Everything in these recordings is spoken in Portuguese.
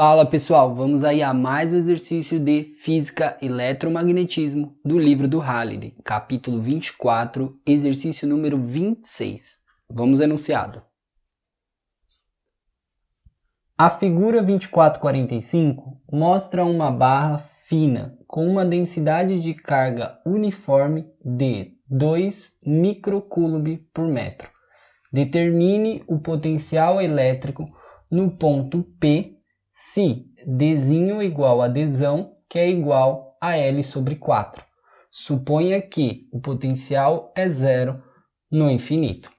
Fala pessoal, vamos aí a mais um exercício de Física Eletromagnetismo do livro do Halliday, capítulo 24, exercício número 26. Vamos ao enunciado. A figura 2445 mostra uma barra fina com uma densidade de carga uniforme de 2 microcoulomb por metro. Determine o potencial elétrico no ponto P se Dzinho igual a Dzão, que é igual a L sobre 4. Suponha que o potencial é zero no infinito.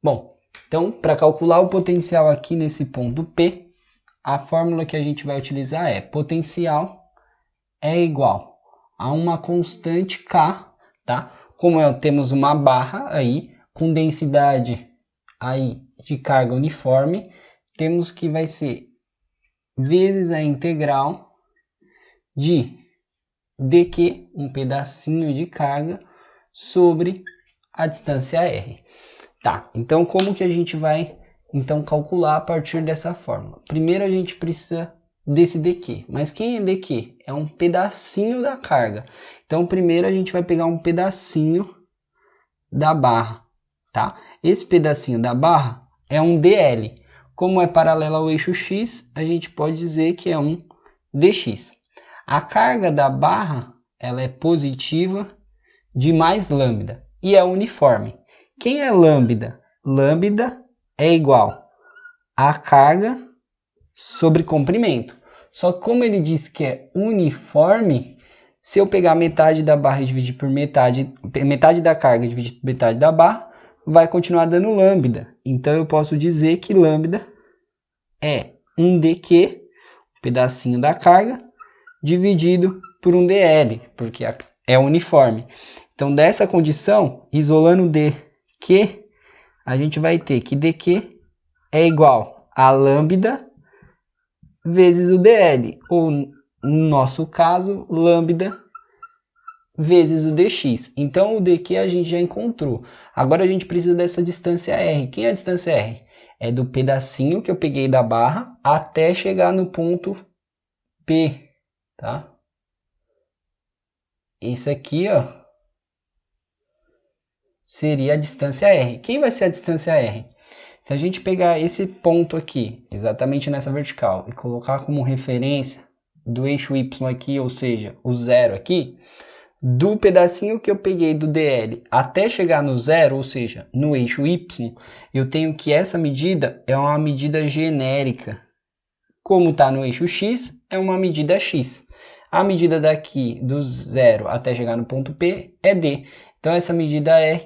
Bom, então, para calcular o potencial aqui nesse ponto P, a fórmula que a gente vai utilizar é potencial é igual a uma constante K, tá? Como temos uma barra aí com densidade aí de carga uniforme, temos que vai ser vezes a integral de dq, um pedacinho de carga, sobre a distância r. Tá, então como que a gente vai calcular a partir dessa fórmula? Primeiro a gente precisa desse dq, mas quem é dq? É um pedacinho da carga. Então primeiro a gente vai pegar um pedacinho da barra, tá? Esse pedacinho da barra é um dl. Como é paralelo ao eixo x, a gente pode dizer que é um dx. A carga da barra ela é positiva de mais lambda e é uniforme. Quem é lambda? Lambda é igual a carga sobre comprimento. Só que como ele diz que é uniforme, se eu pegar metade da barra e dividir por metade da carga e dividir por metade da barra, vai continuar dando lambda. Então eu posso dizer que lambda é um dq, um pedacinho da carga, dividido por um dl, porque é uniforme. Então dessa condição, isolando dq, a gente vai ter que dq é igual a lambda vezes o dl, ou no nosso caso, lambda vezes o dx. Então o dq a gente já encontrou. Agora a gente precisa dessa distância r. Quem é a distância r? É do pedacinho que eu peguei da barra até chegar no ponto P, tá? Isso aqui, ó, seria a distância r. Quem vai ser a distância r? Se a gente pegar esse ponto aqui, exatamente nessa vertical, e colocar como referência do eixo y aqui, ou seja, o zero aqui, do pedacinho que eu peguei do dl até chegar no zero, ou seja, no eixo y, eu tenho que essa medida é uma medida genérica. Como está no eixo x, é uma medida x. A medida daqui do zero até chegar no ponto P é d. Então essa medida r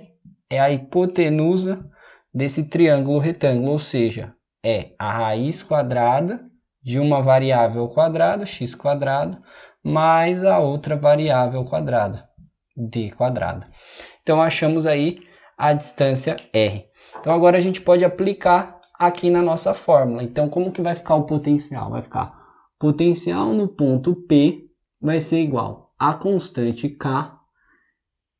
é a hipotenusa desse triângulo retângulo, ou seja, é a raiz quadrada de uma variável ao quadrado, x quadrado, mais a outra variável ao quadrado, d quadrado. Então achamos aí a distância r. Então agora a gente pode aplicar aqui na nossa fórmula. Então como que vai ficar o potencial? Vai ficar potencial no ponto P vai ser igual a constante K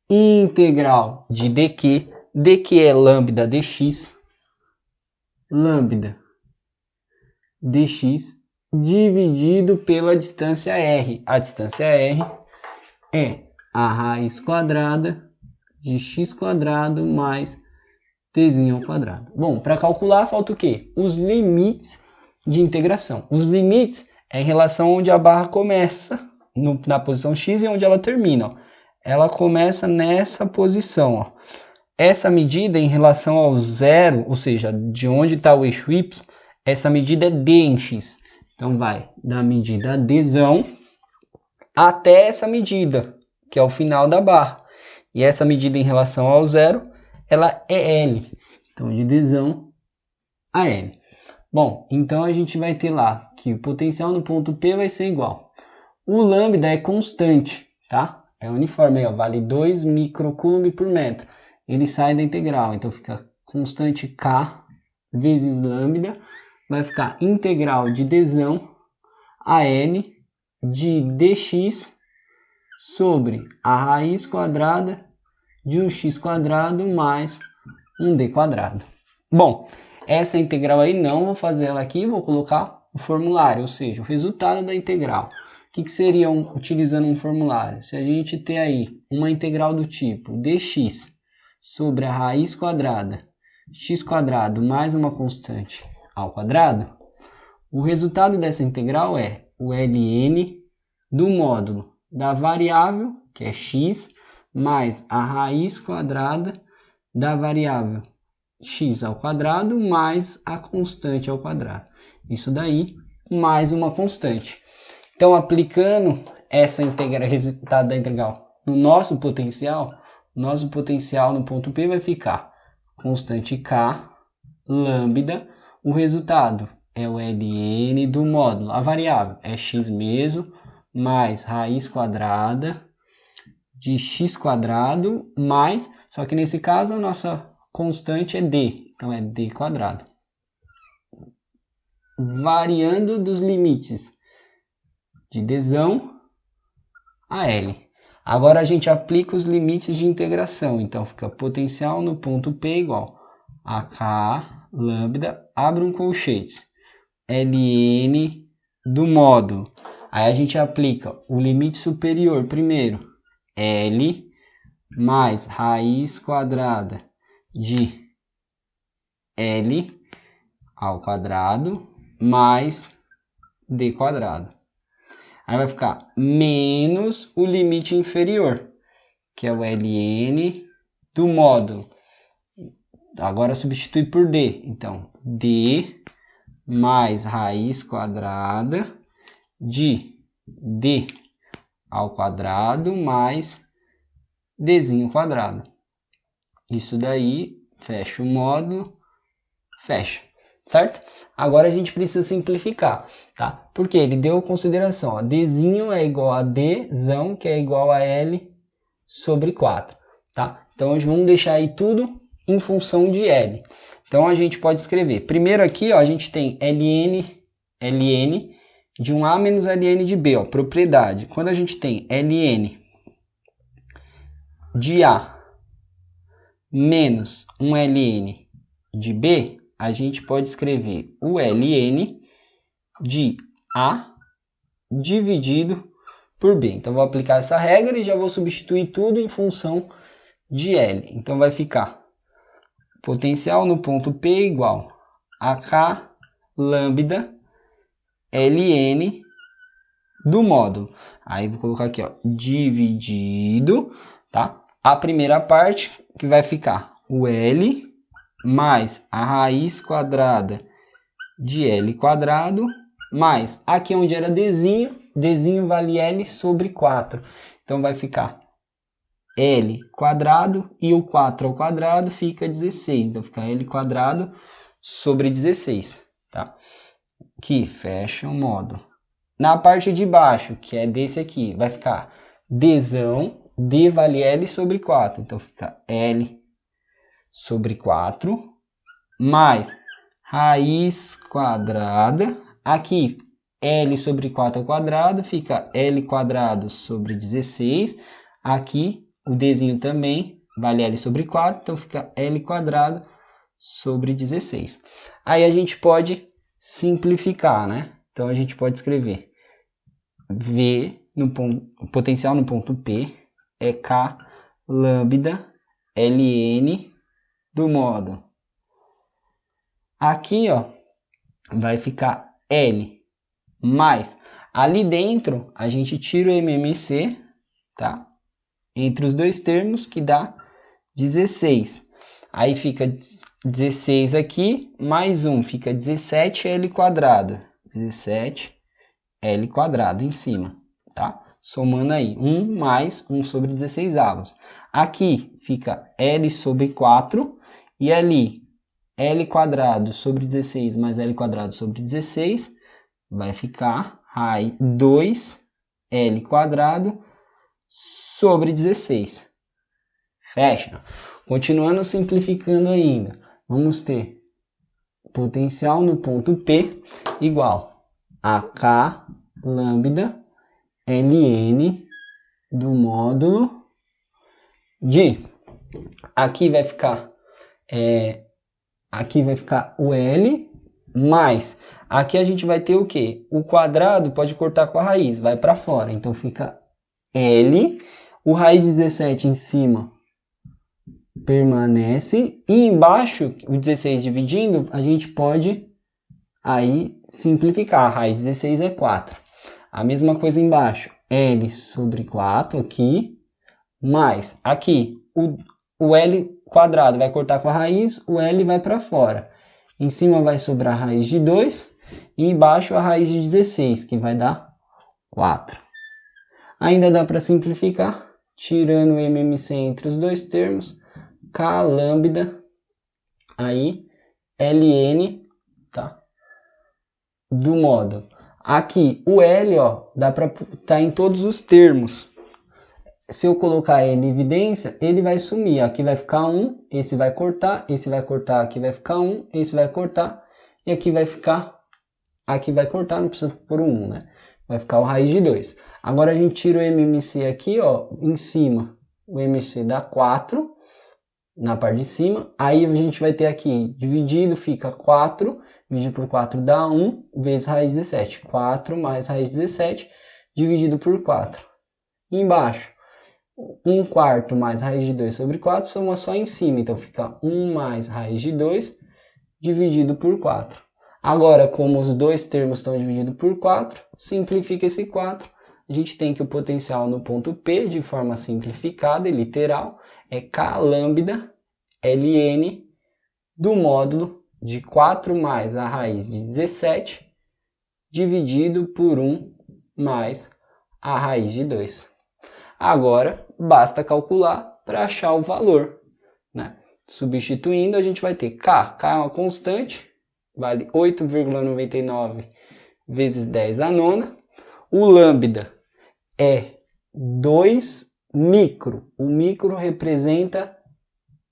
integral de dq, dq é lambda dx, lambda dx dividido pela distância r. A distância r é a raiz quadrada de x quadrado mais tzinho ao quadrado. Bom, para calcular falta o quê? Os limites de integração. Os limites é em relação onde a barra começa, na posição x, e onde ela termina. Ó. Ela começa nessa posição. Ó. Essa medida em relação ao zero, ou seja, de onde está o eixo y, essa medida é d em x. Então vai da medida dzão até essa medida, que é o final da barra. E essa medida em relação ao zero, ela é L. Então de dzão a L. Bom, então a gente vai ter lá que o potencial no ponto P vai ser igual. O lambda é constante, tá? É uniforme, ó, vale 2 microcoulomb por metro. Ele sai da integral, então fica constante K vezes lambda, vai ficar integral de dzão a L de dx sobre a raiz quadrada de um x quadrado mais um d quadrado. Bom, essa integral aí não vou fazer ela aqui, vou colocar o formulário, ou seja, o resultado da integral. O que seria utilizando um formulário? Se a gente ter aí uma integral do tipo dx sobre a raiz quadrada, x quadrado mais uma constante ao quadrado, o resultado dessa integral é o ln do módulo da variável, que é x, mais a raiz quadrada da variável x ao quadrado mais a constante ao quadrado. Isso daí mais uma constante. Então, aplicando essa resultado da integral no nosso potencial no ponto P vai ficar constante k, lambda, o resultado é o ln do módulo, a variável é x mesmo, mais raiz quadrada de x quadrado, mais, só que nesse caso a nossa constante é d, então é d quadrado. Variando dos limites de dzão a L. Agora a gente aplica os limites de integração, então fica potencial no ponto P igual a K lambda, abre um colchetes, ln do módulo. Aí a gente aplica o limite superior primeiro, L mais raiz quadrada de L ao quadrado mais D quadrado. Aí vai ficar menos o limite inferior, que é o ln do módulo. Agora substitui por D. Então, D mais raiz quadrada de D ao quadrado mais Dzinho quadrado. Isso daí, fecha o módulo, fecha, certo? Agora a gente precisa simplificar, tá? Porque ele deu consideração, ó, Dzinho é igual a Dzão, que é igual a L sobre 4, tá? Então, vamos deixar aí tudo em função de L. Então, a gente pode escrever. Primeiro aqui, ó, a gente tem ln de 1A menos ln de B, ó, propriedade. Quando a gente tem ln de A menos um ln de B, a gente pode escrever o ln de A dividido por B. Então, vou aplicar essa regra e já vou substituir tudo em função de L. Então, vai ficar potencial no ponto P igual a K lambda ln do módulo. Aí, vou colocar aqui, ó, dividido, tá? A primeira parte que vai ficar o L mais a raiz quadrada de L quadrado mais aqui onde era Dzinho vale L sobre 4. Então vai ficar L quadrado e o 4 ao quadrado fica 16. Então fica L quadrado sobre 16, tá? Que fecha o módulo. Na parte de baixo, que é desse aqui, vai ficar Dzão, D vale L sobre 4. Então fica L sobre 4 mais raiz quadrada. Aqui, L sobre 4 ao quadrado, fica L quadrado sobre 16. Aqui, o Dzinho também vale L sobre 4, então fica L quadrado sobre 16. Aí a gente pode simplificar, né? Então a gente pode escrever V no ponto, potencial no ponto P é K lambda ln do módulo. Aqui, ó, vai ficar L mais, ali dentro a gente tira o MMC, tá? Entre os dois termos que dá 16. Aí fica 16 aqui, mais 1, fica 17L quadrado. 17L quadrado em cima, tá? Somando aí, 1 mais 1 sobre 16 avos. Aqui fica L sobre 4 e ali L quadrado sobre 16 mais L quadrado sobre 16 vai ficar 2L quadrado sobre 16. Fecha. Continuando simplificando ainda, vamos ter potencial no ponto P igual a K lambda ln do módulo de, aqui vai ficar o L mais. Aqui a gente vai ter o quê? O quadrado pode cortar com a raiz, vai para fora. Então fica L, o raiz de 17 em cima permanece. E embaixo, o 16 dividindo, a gente pode aí simplificar. A raiz de 16 é 4. A mesma coisa embaixo, L sobre 4 aqui, mais aqui, o L quadrado vai cortar com a raiz, o L vai para fora. Em cima vai sobrar a raiz de 2 e embaixo a raiz de 16, que vai dar 4. Ainda dá para simplificar, tirando o MMC entre os dois termos, K lambda, aí Ln, tá? Do módulo. Aqui, o L, ó, dá para estar em todos os termos. Se eu colocar ele em evidência, ele vai sumir. Aqui vai ficar 1, esse vai cortar, aqui vai ficar 1, esse vai cortar, e aqui vai cortar, não precisa pôr 1, né? Vai ficar o raiz de 2. Agora a gente tira o MMC aqui, ó, em cima. O MMC dá 4, na parte de cima. Aí a gente vai ter aqui, dividido, fica 4, dividido por 4 dá 1, vezes raiz de 17. 4 mais raiz de 17, dividido por 4. E embaixo, 1 quarto mais raiz de 2 sobre 4, soma só em cima. Então fica 1 mais raiz de 2, dividido por 4. Agora, como os dois termos estão divididos por 4, simplifica esse 4. A gente tem que o potencial no ponto P, de forma simplificada e literal, é K lambda Ln do módulo de 4 mais a raiz de 17, dividido por 1 mais a raiz de 2. Agora, basta calcular para achar o valor, né? Substituindo, a gente vai ter K. K é uma constante, vale 8,99 vezes 10 à nona. O lambda é 2 micro. O micro representa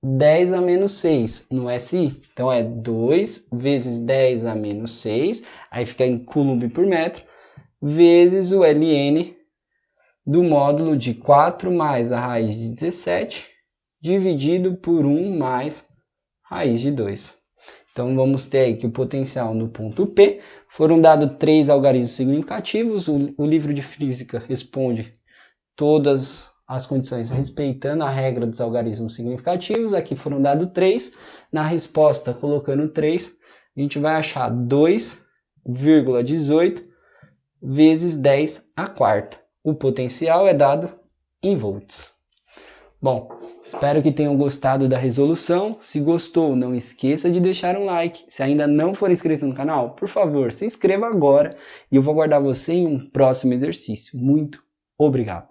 10 a menos 6 no SI. Então é 2 vezes 10 a menos 6, aí fica em coulomb por metro, vezes o Ln do módulo de 4 mais a raiz de 17, dividido por 1 mais raiz de 2. Então vamos ter aí que o potencial no ponto P, foram dados 3 algarismos significativos, o livro de física responde todas as condições respeitando a regra dos algarismos significativos. Aqui foram dados 3, na resposta colocando 3, a gente vai achar 2,18 vezes 10 à quarta. O potencial é dado em volts. Bom, espero que tenham gostado da resolução. Se gostou, não esqueça de deixar um like. Se ainda não for inscrito no canal, por favor, se inscreva agora e eu vou aguardar você em um próximo exercício. Muito obrigado!